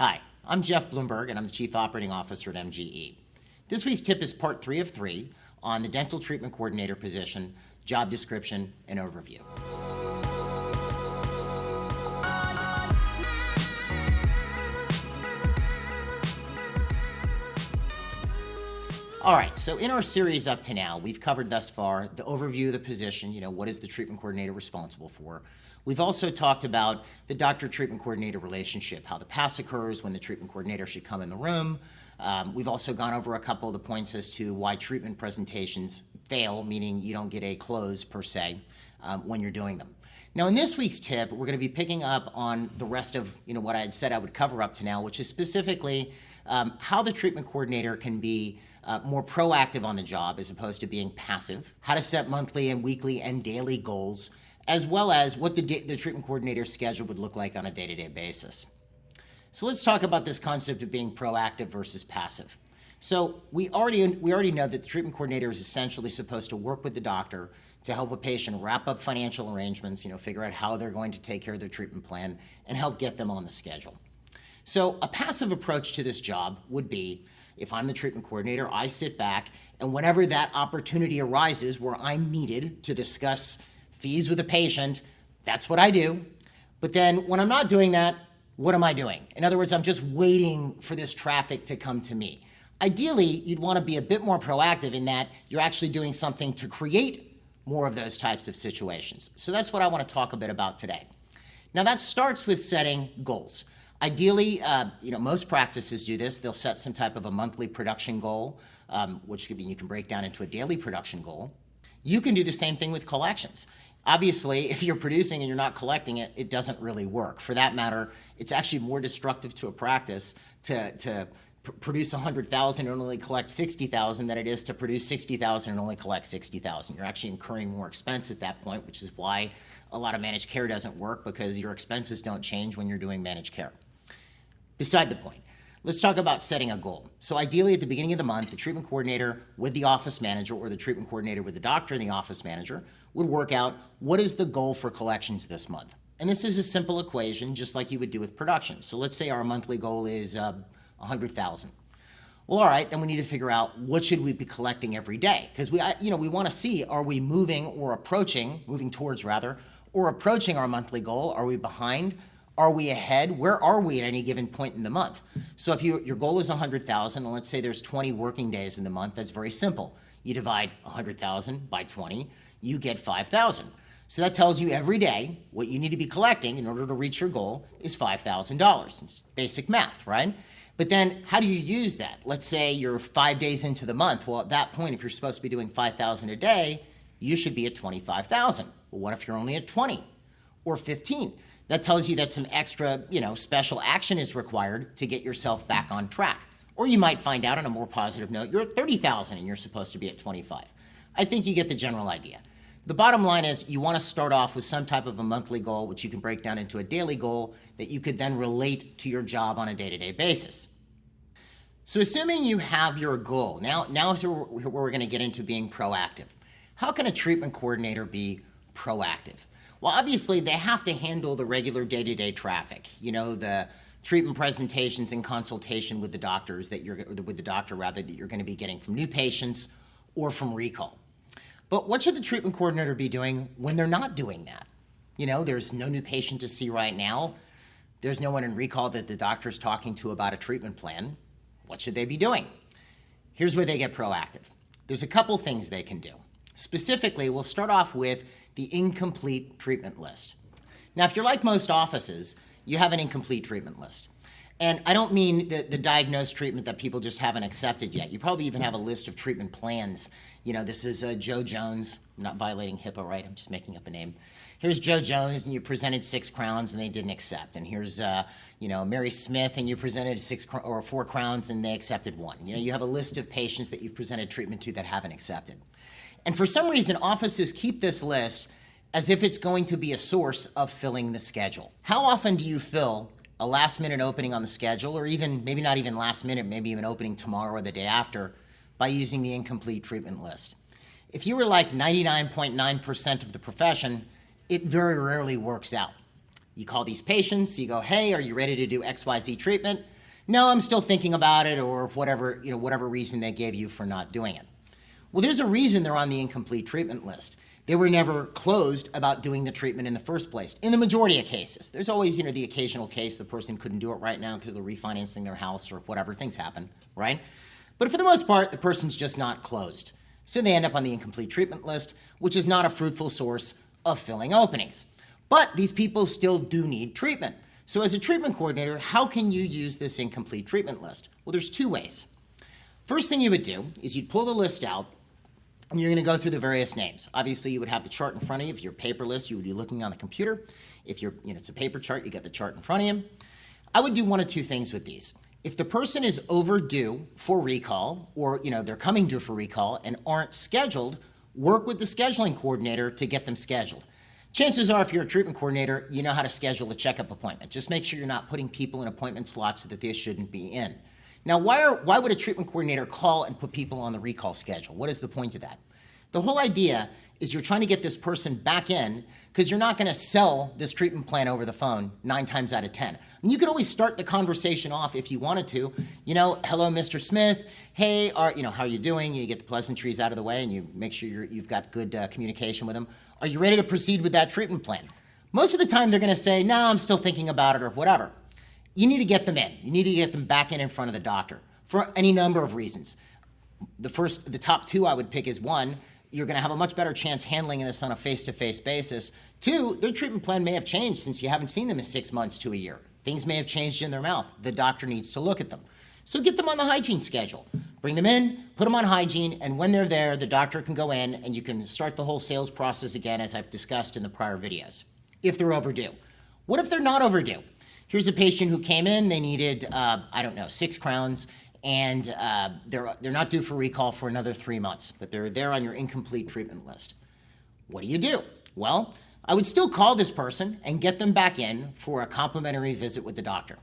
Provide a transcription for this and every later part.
Hi, I'm Jeff Bloomberg, and I'm the Chief Operating Officer at MGE. This week's tip is part 3 of 3 on the Dental Treatment Coordinator position, job description, and overview. All right, so in our series up to now, we've covered thus far the overview of the position, what is the treatment coordinator responsible for. We've also talked about the doctor-treatment coordinator relationship, how the pass occurs, when the treatment coordinator should come in the room. We've also gone over a couple of the points as to why treatment presentations fail, meaning you don't get a close per se when you're doing them. Now, in this week's tip, we're going to be picking up on the rest of what I had said I would cover up to now, which is specifically how the treatment coordinator can be more proactive on the job as opposed to being passive, how to set monthly and weekly and daily goals, as well as what the treatment coordinator's schedule would look like on a day-to-day basis. So let's talk about this concept of being proactive versus passive. So we already know that the treatment coordinator is essentially supposed to work with the doctor to help a patient wrap up financial arrangements, figure out how they're going to take care of their treatment plan, and help get them on the schedule. So a passive approach to this job would be, if I'm the treatment coordinator, I sit back, and whenever that opportunity arises where I'm needed to discuss fees with a patient, that's what I do. But then when I'm not doing that, what am I doing? In other words, I'm just waiting for this traffic to come to me. Ideally, you'd want to be a bit more proactive in that you're actually doing something to create more of those types of situations. So that's what I want to talk a bit about today. Now that starts with setting goals. Ideally, most practices do this. They'll set some type of a monthly production goal, which you can break down into a daily production goal. You can do the same thing with collections. Obviously, if you're producing and you're not collecting it, it doesn't really work. For that matter, it's actually more destructive to a practice to produce 100,000 and only collect 60,000 than it is to produce 60,000 and only collect 60,000. You're actually incurring more expense at that point, which is why a lot of managed care doesn't work, because your expenses don't change when you're doing managed care. Beside the point, let's talk about setting a goal. So ideally, at the beginning of the month, the treatment coordinator with the office manager, or the treatment coordinator with the doctor and the office manager, would work out what is the goal for collections this month. And this is a simple equation, just like you would do with production. So let's say our monthly goal is 100,000. Well, all right, then we need to figure out what should we be collecting every day, because we want to see, are we moving towards our monthly goal? Are we behind? Are we ahead? Where are we at any given point in the month? So if your goal is 100,000, and let's say there's 20 working days in the month, that's very simple. You divide 100,000 by 20, you get 5,000. So that tells you every day what you need to be collecting in order to reach your goal is $5,000. It's basic math, right? But then how do you use that? Let's say you're 5 days into the month. Well, at that point, if you're supposed to be doing 5,000 a day, you should be at 25,000. Well, what if you're only at 20 or 15? That tells you that some extra, special action is required to get yourself back on track. Or you might find out on a more positive note, you're at 30,000 and you're supposed to be at 25. I think you get the general idea. The bottom line is you want to start off with some type of a monthly goal, which you can break down into a daily goal that you could then relate to your job on a day-to-day basis. So assuming you have your goal, now is where we're going to get into being proactive. How can a treatment coordinator be proactive? Well, obviously, they have to handle the regular day-to-day traffic, the treatment presentations and consultation with the doctor that you're going to be getting from new patients or from recall. But what should the treatment coordinator be doing when they're not doing that? There's no new patient to see right now. There's no one in recall that the doctor's talking to about a treatment plan. What should they be doing? Here's where they get proactive. There's a couple things they can do. Specifically, we'll start off with the incomplete treatment list. Now, if you're like most offices, you have an incomplete treatment list. And I don't mean the diagnosed treatment that people just haven't accepted yet. You probably even have a list of treatment plans. This is Joe Jones. I'm not violating HIPAA, right? I'm just making up a name. Here's Joe Jones, and you presented 6 crowns, and they didn't accept. And here's, Mary Smith, and you presented 4 crowns, and they accepted 1. You have a list of patients that you've presented treatment to that haven't accepted. And for some reason, offices keep this list as if it's going to be a source of filling the schedule. How often do you fill a last-minute opening on the schedule, or even maybe not even last minute, maybe even opening tomorrow or the day after, by using the incomplete treatment list? If you were like 99.9% of the profession, it very rarely works out. You call these patients, you go, hey, are you ready to do XYZ treatment? No, I'm still thinking about it, or whatever reason they gave you for not doing it. Well, there's a reason they're on the incomplete treatment list. They were never closed about doing the treatment in the first place. In the majority of cases, there's always, the occasional case the person couldn't do it right now because they're refinancing their house or whatever, things happen, right? But for the most part, the person's just not closed. So they end up on the incomplete treatment list, which is not a fruitful source of filling openings. But these people still do need treatment. So as a treatment coordinator, how can you use this incomplete treatment list? Well, there's two ways. First thing you would do is you'd pull the list out, and you're going to go through the various names. Obviously, you would have the chart in front of you. If you're paperless, you would be looking on the computer. If it's a paper chart, you get the chart in front of you. I would do one of two things with these. If the person is overdue for recall, or they're coming due for recall and aren't scheduled, work with the scheduling coordinator to get them scheduled. Chances are, if you're a treatment coordinator, you know how to schedule a checkup appointment. Just make sure you're not putting people in appointment slots that they shouldn't be in. Now, why would a treatment coordinator call and put people on the recall schedule? What is the point of that? The whole idea is you're trying to get this person back in because you're not going to sell this treatment plan over the phone 9 times out of 10. And you could always start the conversation off if you wanted to. Hello, Mr. Smith. Hey, how are you doing? You get the pleasantries out of the way and you make sure you've got good communication with them. Are you ready to proceed with that treatment plan? Most of the time they're going to say, no, I'm still thinking about it or whatever. You need to get them in. You need to get them back in front of the doctor for any number of reasons. The top two I would pick is, one, you're going to have a much better chance handling this on a face-to-face basis. Two, their treatment plan may have changed since you haven't seen them in 6 months to a year. Things may have changed in their mouth. The doctor needs to look at them. So get them on the hygiene schedule. Bring them in, put them on hygiene, and when they're there, the doctor can go in and you can start the whole sales process again, as I've discussed in the prior videos, if they're overdue. What if they're not overdue? Here's a patient who came in, they needed, 6 crowns, and they're not due for recall for another 3 months, but they're there on your incomplete treatment list. What do you do? Well, I would still call this person and get them back in for a complimentary visit with the doctor.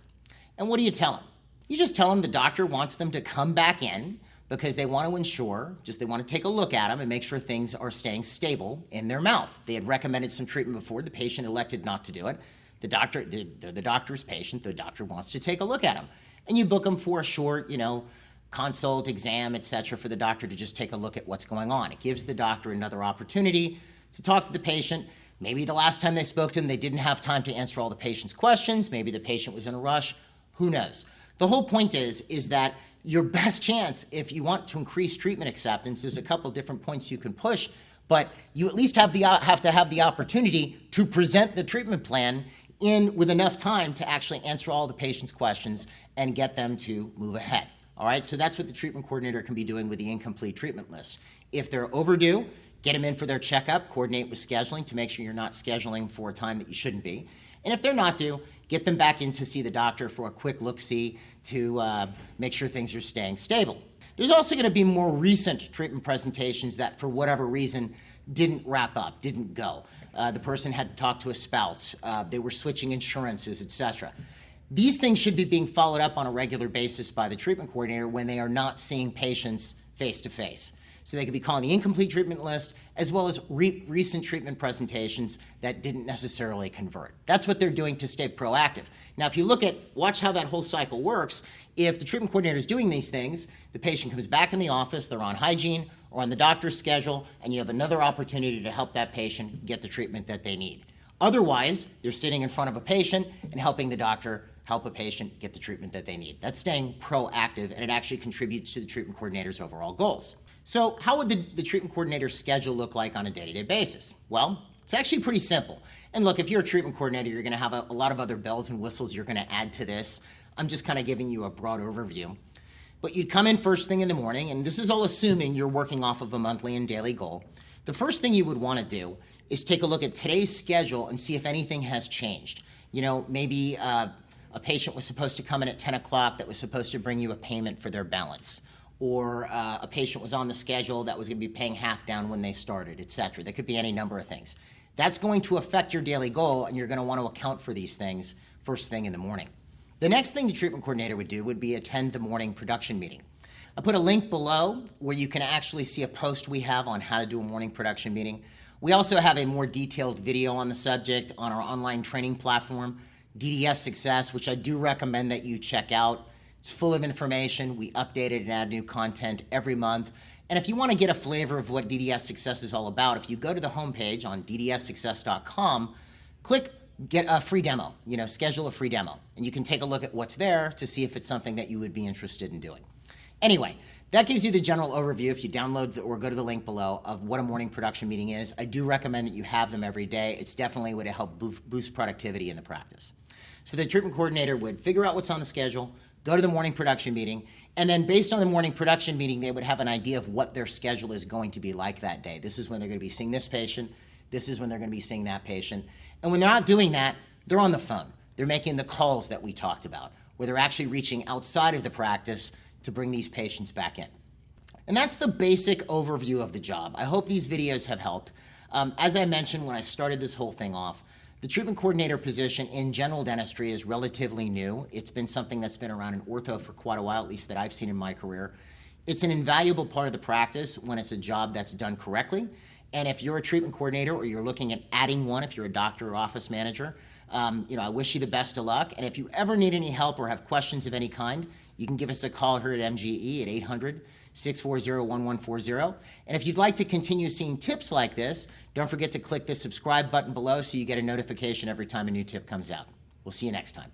And what do you tell them? You just tell them the doctor wants them to come back in because they want to ensure, they want to take a look at them and make sure things are staying stable in their mouth. They had recommended some treatment before, the patient elected not to do it. They're the doctor's patient, the doctor wants to take a look at them. And you book them for a short, consult, exam, etc., for the doctor to just take a look at what's going on. It gives the doctor another opportunity to talk to the patient. Maybe the last time they spoke to him, they didn't have time to answer all the patient's questions. Maybe the patient was in a rush. Who knows? The whole point is that your best chance, if you want to increase treatment acceptance, there's a couple different points you can push, but you at least have to have the opportunity to present the treatment plan in with enough time to actually answer all the patient's questions and get them to move ahead. All right, so that's what the treatment coordinator can be doing with the incomplete treatment list. If they're overdue, get them in for their checkup, coordinate with scheduling to make sure you're not scheduling for a time that you shouldn't be. And if they're not due, get them back in to see the doctor for a quick look-see to make sure things are staying stable. There's also going to be more recent treatment presentations that, for whatever reason, didn't wrap up, didn't go. The person had to talk to a spouse, they were switching insurances, etc. These things should be being followed up on a regular basis by the treatment coordinator when they are not seeing patients face-to-face. So they could be calling the incomplete treatment list as well as recent treatment presentations that didn't necessarily convert. That's what they're doing to stay proactive. Now, if you watch how that whole cycle works, if the treatment coordinator is doing these things, the patient comes back in the office, they're on hygiene or on the doctor's schedule, and you have another opportunity to help that patient get the treatment that they need. Otherwise, they're sitting in front of a patient and helping the doctor help a patient get the treatment that they need. That's staying proactive, and it actually contributes to the treatment coordinator's overall goals. So how would the treatment coordinator's schedule look like on a day-to-day basis? Well, it's actually pretty simple. And look, if you're a treatment coordinator, you're going to have a lot of other bells and whistles you're going to add to this. I'm just kind of giving you a broad overview. But you'd come in first thing in the morning, and this is all assuming you're working off of a monthly and daily goal. The first thing you would want to do is take a look at today's schedule and see if anything has changed. Maybe a patient was supposed to come in at 10 o'clock that was supposed to bring you a payment for their balance. Or a patient was on the schedule that was going to be paying half down when they started, etc. There could be any number of things. That's going to affect your daily goal, and you're going to want to account for these things first thing in the morning. The next thing the treatment coordinator would do would be attend the morning production meeting. I put a link below where you can actually see a post we have on how to do a morning production meeting. We also have a more detailed video on the subject on our online training platform, DDS Success, which I do recommend that you check out. It's full of information. We update it and add new content every month. And if you want to get a flavor of what DDS Success is all about, if you go to the homepage on ddssuccess.com, click get a free demo, schedule a free demo. And you can take a look at what's there to see if it's something that you would be interested in doing. Anyway, that gives you the general overview if you download or go to the link below of what a morning production meeting is. I do recommend that you have them every day. It's definitely a way to help boost productivity in the practice. So the treatment coordinator would figure out what's on the schedule, go to the morning production meeting, and then based on the morning production meeting, they would have an idea of what their schedule is going to be like that day. This is when they're going to be seeing this patient. This is when they're going to be seeing that patient. And when they're not doing that, they're on the phone. They're making the calls that we talked about, where they're actually reaching outside of the practice to bring these patients back in. And that's the basic overview of the job. I hope these videos have helped. As I mentioned when I started this whole thing off, the treatment coordinator position in general dentistry is relatively new. It's been something that's been around in ortho for quite a while, at least that I've seen in my career. It's an invaluable part of the practice when it's a job that's done correctly. And if you're a treatment coordinator or you're looking at adding one, if you're a doctor or office manager, I wish you the best of luck. And if you ever need any help or have questions of any kind, you can give us a call here at MGE at 800-640-1140. And if you'd like to continue seeing tips like this, don't forget to click the subscribe button below so you get a notification every time a new tip comes out. We'll see you next time.